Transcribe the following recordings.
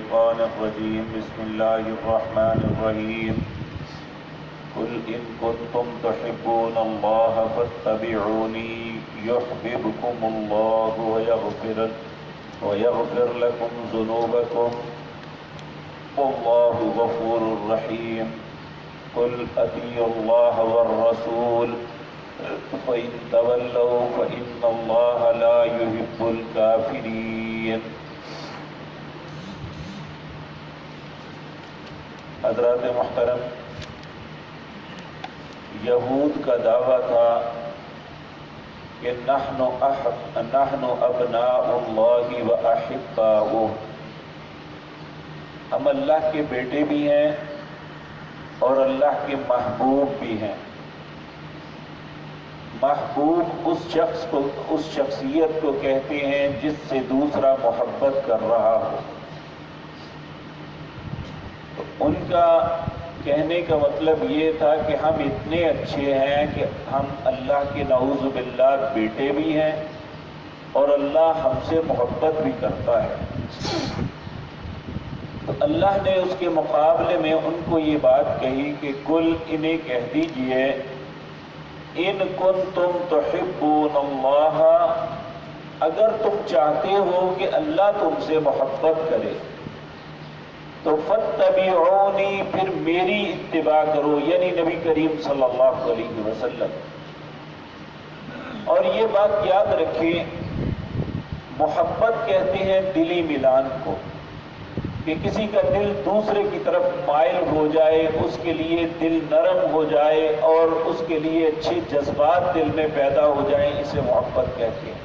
الشيطان الرجيم بسم الله الرحمن الرحيم قل إن كنتم تحبون الله فاتبعوني يحببكم الله ويغفر لكم ذنوبكم والله غفور رحيم قل أطيعوا الله والرسول فإن تولوا فإن الله لا يحب الكافرين۔ حضرات محترم، یہود کا دعویٰ تھا کہ نحن ابناء اللہ و احباؤہ، ہم اللہ کے بیٹے بھی ہیں اور اللہ کے محبوب بھی ہیں۔ محبوب اس شخصیت کو کہتے ہیں جس سے دوسرا محبت کر رہا ہو۔ تو ان کا کہنے کا مطلب یہ تھا کہ ہم اتنے اچھے ہیں کہ ہم اللہ کے نعوذ باللہ بیٹے بھی ہیں اور اللہ ہم سے محبت بھی کرتا ہے۔ تو اللہ نے اس کے مقابلے میں ان کو یہ بات کہی کہ کل انہیں کہہ دیجئے ان کنتم تحبون اللہ، اگر تم چاہتے ہو کہ اللہ تم سے محبت کرے تو فاتبعونی، پھر میری اتباع کرو، یعنی نبی کریم صلی اللہ علیہ وسلم۔ اور یہ بات یاد رکھیں، محبت کہتے ہیں دلی ملان کو، کہ کسی کا دل دوسرے کی طرف مائل ہو جائے، اس کے لیے دل نرم ہو جائے اور اس کے لیے اچھے جذبات دل میں پیدا ہو جائیں، اسے محبت کہتے ہیں۔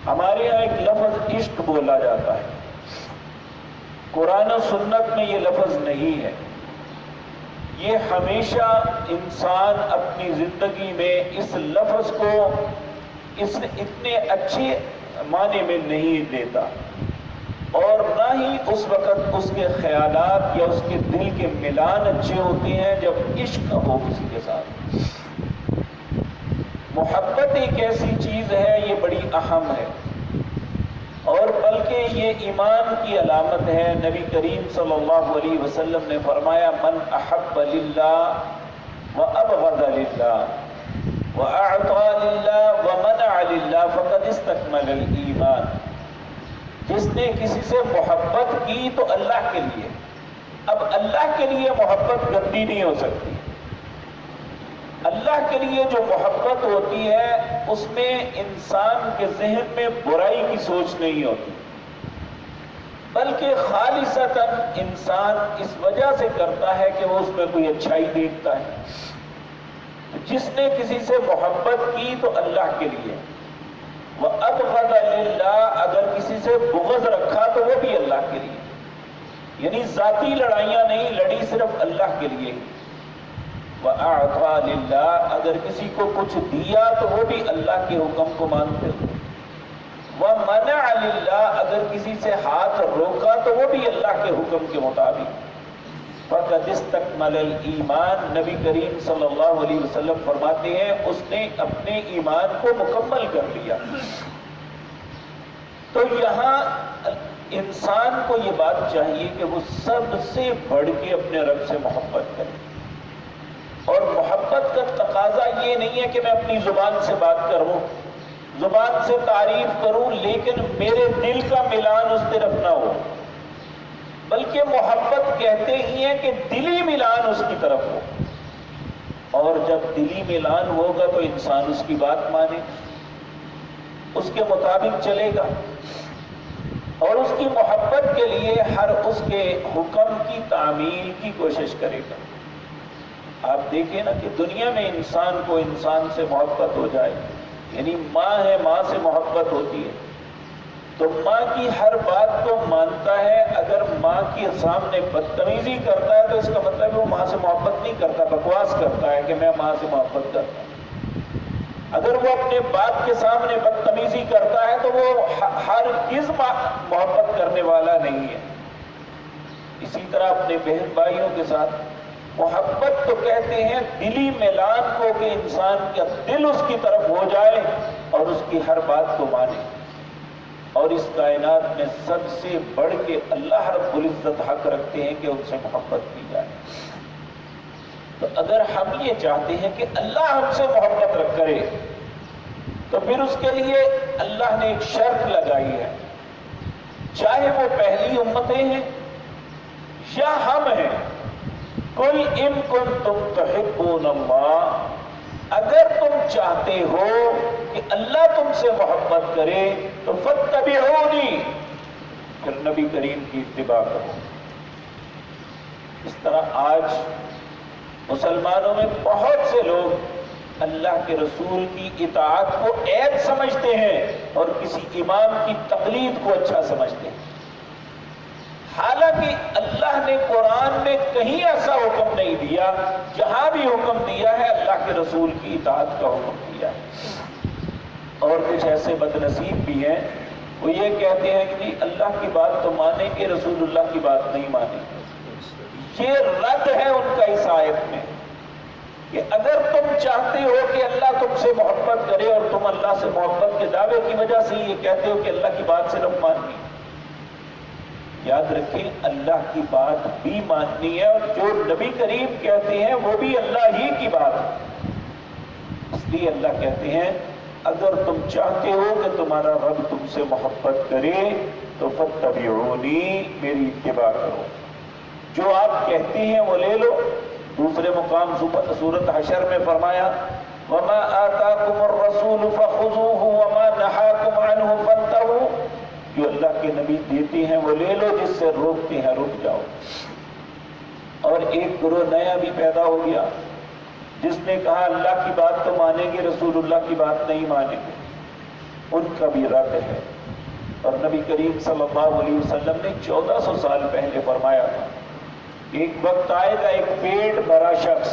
ہمارے یہاں ایک لفظ عشق بولا جاتا ہے، قرآن و سنت میں یہ لفظ نہیں ہے۔ یہ ہمیشہ انسان اپنی زندگی میں اس لفظ کو اتنے اچھے معنی میں نہیں لیتا، اور نہ ہی اس وقت اس کے خیالات یا اس کے دل کے ملان اچھے ہوتے ہیں جب عشق ہو کسی کے ساتھ۔ محبت ایک ایسی چیز ہے، یہ بڑی اہم ہے، اور بلکہ یہ ایمان کی علامت ہے۔ نبی کریم صلی اللہ علیہ وسلم نے فرمایا من احب للہ وابغض للہ واعطى للہ ومنع للہ فقد استکمل الایمان۔ جس نے کسی سے محبت کی تو اللہ کے لیے، اب اللہ کے لیے محبت گندی نہیں ہو سکتی۔ اللہ کے لیے جو محبت ہوتی ہے اس میں انسان کے ذہن میں برائی کی سوچ نہیں ہوتی، بلکہ خالصتاً انسان اس وجہ سے کرتا ہے کہ وہ اس میں کوئی اچھائی دیکھتا ہے۔ جس نے کسی سے محبت کی تو اللہ کے لیے، وَأَبْغَضَ لِلَّهِ، اگر کسی سے بغض رکھا تو وہ بھی اللہ کے لیے، یعنی ذاتی لڑائیاں نہیں لڑی، صرف اللہ کے لیے۔ وَأَعْطَى لِلَّهِ، اگر کسی کو کچھ دیا تو وہ بھی اللہ کے حکم کو مانتے ہوئے۔ وَمَنَعَ لِلَّهِ، اگر کسی سے ہاتھ روکا تو وہ بھی اللہ کے حکم کے مطابق۔ فَقَدِ اسْتَكْمَلَ الْإِيمَانَ، نبی کریم صلی اللہ علیہ وسلم فرماتے ہیں اس نے اپنے ایمان کو مکمل کر لیا۔ تو یہاں انسان کو یہ بات چاہیے کہ وہ سب سے بڑھ کے اپنے رب سے محبت کرے، اور محبت کا تقاضا یہ نہیں ہے کہ میں اپنی زبان سے بات کروں، زبان سے تعریف کروں، لیکن میرے دل کا ملان اس طرف نہ ہو، بلکہ محبت کہتے ہی ہیں کہ دلی ملان اس کی طرف ہو۔ اور جب دلی ملان ہوگا تو انسان اس کی بات مانے، اس کے مطابق چلے گا، اور اس کی محبت کے لیے ہر اس کے حکم کی تعمیل کی کوشش کرے گا۔ آپ دیکھیں نا کہ دنیا میں انسان کو انسان سے محبت ہو جائے، یعنی ماں ہے، ماں سے محبت ہوتی ہے تو ماں کی ہر بات کو مانتا ہے۔ اگر ماں کے سامنے بدتمیزی کرتا ہے تو اس کا مطلب ہے وہ ماں سے محبت نہیں کرتا، بکواس کرتا ہے کہ میں ماں سے محبت کرتا ہوں۔ اگر وہ اپنے باپ کے سامنے بدتمیزی کرتا ہے تو وہ ہرگز محبت کرنے والا نہیں ہے۔ اسی طرح اپنے بہن بھائیوں کے ساتھ محبت تو کہتے ہیں دلی ملان کو، کہ انسان کا دل اس کی طرف ہو جائے اور اس کی ہر بات کو مانے۔ اور اس کائنات میں سب سے بڑھ کے اللہ رب العزت حق رکھتے ہیں کہ ان سے محبت کی جائے. تو اگر ہم یہ چاہتے ہیں کہ اللہ ہم سے محبت کرے تو پھر اس کے لیے اللہ نے ایک شرط لگائی ہے، چاہے وہ پہلی امتیں ہیں یا ہم ہیں. قل ان کنتم تحبون اللہ، اگر تم چاہتے ہو کہ اللہ تم سے محبت کرے تو فاتبعونی، پھر نبی کریم کی اتباع کرو. اس طرح آج مسلمانوں میں بہت سے لوگ اللہ کے رسول کی اطاعت کو عیب سمجھتے ہیں اور کسی امام کی تقلید کو اچھا سمجھتے ہیں، حالانکہ اللہ نے قرآن میں کہیں ایسا حکم نہیں دیا. جہاں بھی حکم دیا ہے اللہ کے رسول کی اطاعت کا حکم دیا ہے. اور کچھ ایسے بد نصیب بھی ہیں، وہ یہ کہتے ہیں کہ اللہ کی بات تو مانیں گے، رسول اللہ کی بات نہیں مانیں گے. یہ رد ہے ان کا اس آیت میں کہ اگر تم چاہتے ہو کہ اللہ تم سے محبت کرے اور تم اللہ سے محبت کے دعوے کی وجہ سے یہ کہتے ہو کہ اللہ کی بات صرف ماننی، یاد رکھیں اللہ کی بات بھی ماننی ہے، اور جو نبی کریم کہتے ہیں وہ بھی اللہ ہی کی بات ہے. اس لیے اللہ کہتے ہیں اگر تم چاہتے ہو کہ تمہارا رب تم سے محبت کرے تو فاتبعونی، میری اتباع کرو. جو آپ کہتے ہیں وہ لے لو. دوسرے مقام سورۃ حشر میں فرمایا وَمَا آتَاكُمُ الرَّسُولُ فَخُذُوهُ وَمَا نَهَاكُمْ عَنْهُ فَانْتَهُوا، جو اللہ کے نبی دیتے ہیں وہ لے لو، جس سے روکتے ہیں رک جاؤ. اور ایک گروہ نیا بھی پیدا ہو گیا جس نے کہا اللہ کی بات تو مانیں گے، رسول اللہ کی بات نہیں مانیں گے. ان کا بھی رد ہے. اور نبی کریم صلی اللہ علیہ وسلم نے 1400 سال پہلے فرمایا تھا ایک وقت آئے گا ایک پیٹ بھرا شخص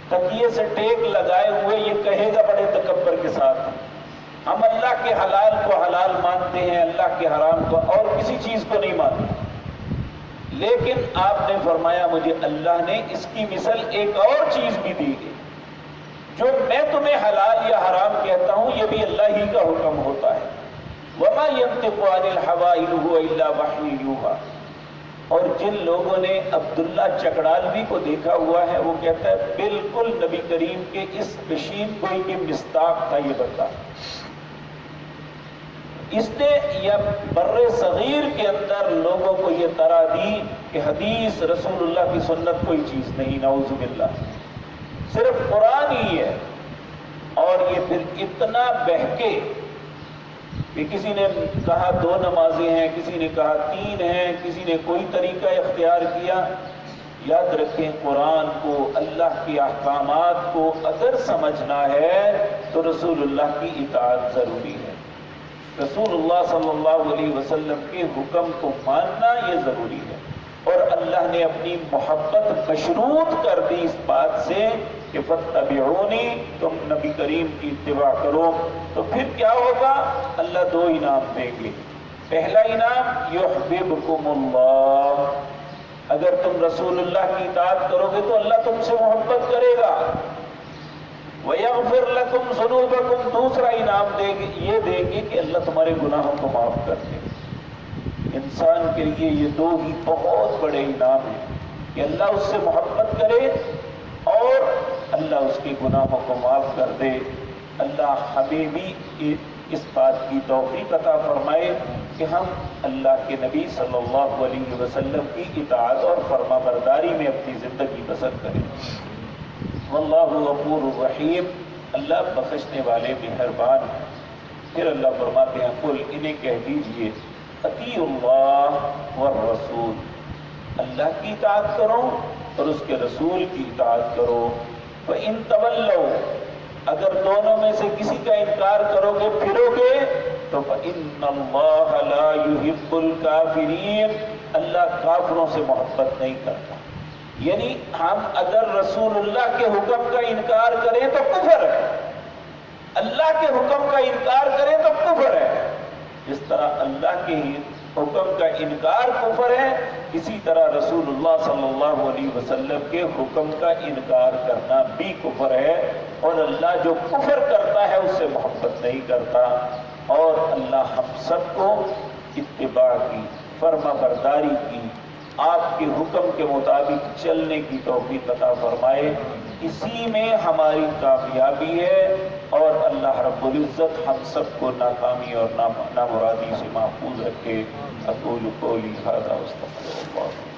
تکیے سے ٹیک لگائے ہوئے یہ کہے گا بڑے تکبر کے ساتھ ہم اللہ کے حلال کو حلال مانتے ہیں، اللہ کے حرام کو اور کسی چیز کو نہیں مانتے. لیکن آپ نے فرمایا مجھے اللہ نے اس کی مثل ایک اور چیز بھی دی ہے، جو میں تمہیں حلال یا حرام کہتا ہوں یہ بھی اللہ ہی کا حکم ہوتا ہے. وَمَا يَنطِقُ عَنِ الْهَوَىٰ إِنْ هُوَ إِلَّا وَحْيٌ يُوحَىٰ. اور جن لوگوں نے عبداللہ چکڑالوی کو دیکھا ہوا ہے وہ کہتا ہے بالکل نبی کریم کے اس پیشین گوئی کی مصداق تھا یہ بندہ. اس نے یہ بر صغیر کے اندر لوگوں کو یہ طرح دی کہ حدیث رسول اللہ کی سنت کوئی چیز نہیں، نعوذ باللہ، صرف قرآن ہی ہے. اور یہ پھر اتنا بہکے کہ کسی نے کہا 2 نمازیں ہیں، کسی نے کہا 3 ہیں، کسی نے کوئی طریقہ اختیار کیا. یاد رکھیں قرآن کو، اللہ کے احکامات کو اگر سمجھنا ہے تو رسول اللہ کی اطاعت ضروری ہے. رسول اللہ صلی اللہ علیہ وسلم کے حکم کو ماننا یہ ضروری ہے. اور اللہ نے اپنی محبت مشروط کر دی اس بات سے کہ فاتبعونی، تم نبی کریم کی اتباع کرو. تو پھر کیا ہوگا؟ اللہ 2 انعام دیں گے. پہلا انعام یحببکم اللہ، اگر تم رسول اللہ کی اطاعت کرو گے تو اللہ تم سے محبت کرے گا. وَيَغْفِرْ لَكُمْ ذُنُوبَكُمْ، دوسرا انعام یہ دیں گے کہ اللہ تمہارے گناہوں کو معاف کر دے. انسان کے لیے یہ 2 ہی بہت بڑے انعام ہیں کہ اللہ اس سے محبت کرے اور اللہ اس کے گناہوں کو معاف کر دے. اللہ ہمیں بھی اس بات کی توفیق عطا فرمائے کہ ہم اللہ کے نبی صلی اللہ علیہ وسلم کی اطاعت اور فرما برداری میں اپنی زندگی بسر کریں. واللہ غفور الرحیم، اللہ بخشنے والے مہربان ہیں. پھر اللہ فرماتے ہیں قل، انہیں کہہ دیجئے اطیعوا اللہ والرسول، اللہ کی اطاعت کرو اور اس کے رسول کی اطاعت کرو. فإن تولوا، اگر دونوں میں سے کسی کا انکار کرو گے پھرو گے تو فإن اللہ لا يحب الکافرین، اللہ کافروں سے محبت نہیں کرتا. یعنی ہم اگر رسول اللہ کے حکم کا انکار کریں تو کفر ہے، اللہ کے حکم کا انکار کریں تو کفر ہے. جس طرح اللہ کے حکم کا انکار کفر ہے، اسی طرح رسول اللہ صلی اللہ علیہ وسلم کے حکم کا انکار کرنا بھی کفر ہے. اور اللہ جو کفر کرتا ہے اس سے محبت نہیں کرتا. اور اللہ ہم سب کو اتباع کی، فرما برداری کی، آپ کے حکم کے مطابق چلنے کی توفیق عطا فرمائے۔ اسی میں ہماری کامیابی ہے، اور اللہ رب العزت ہم سب کو ناکامی اور نامرادی سے محفوظ رکھے۔ اقول قولی ھذا واستغفر اللہ۔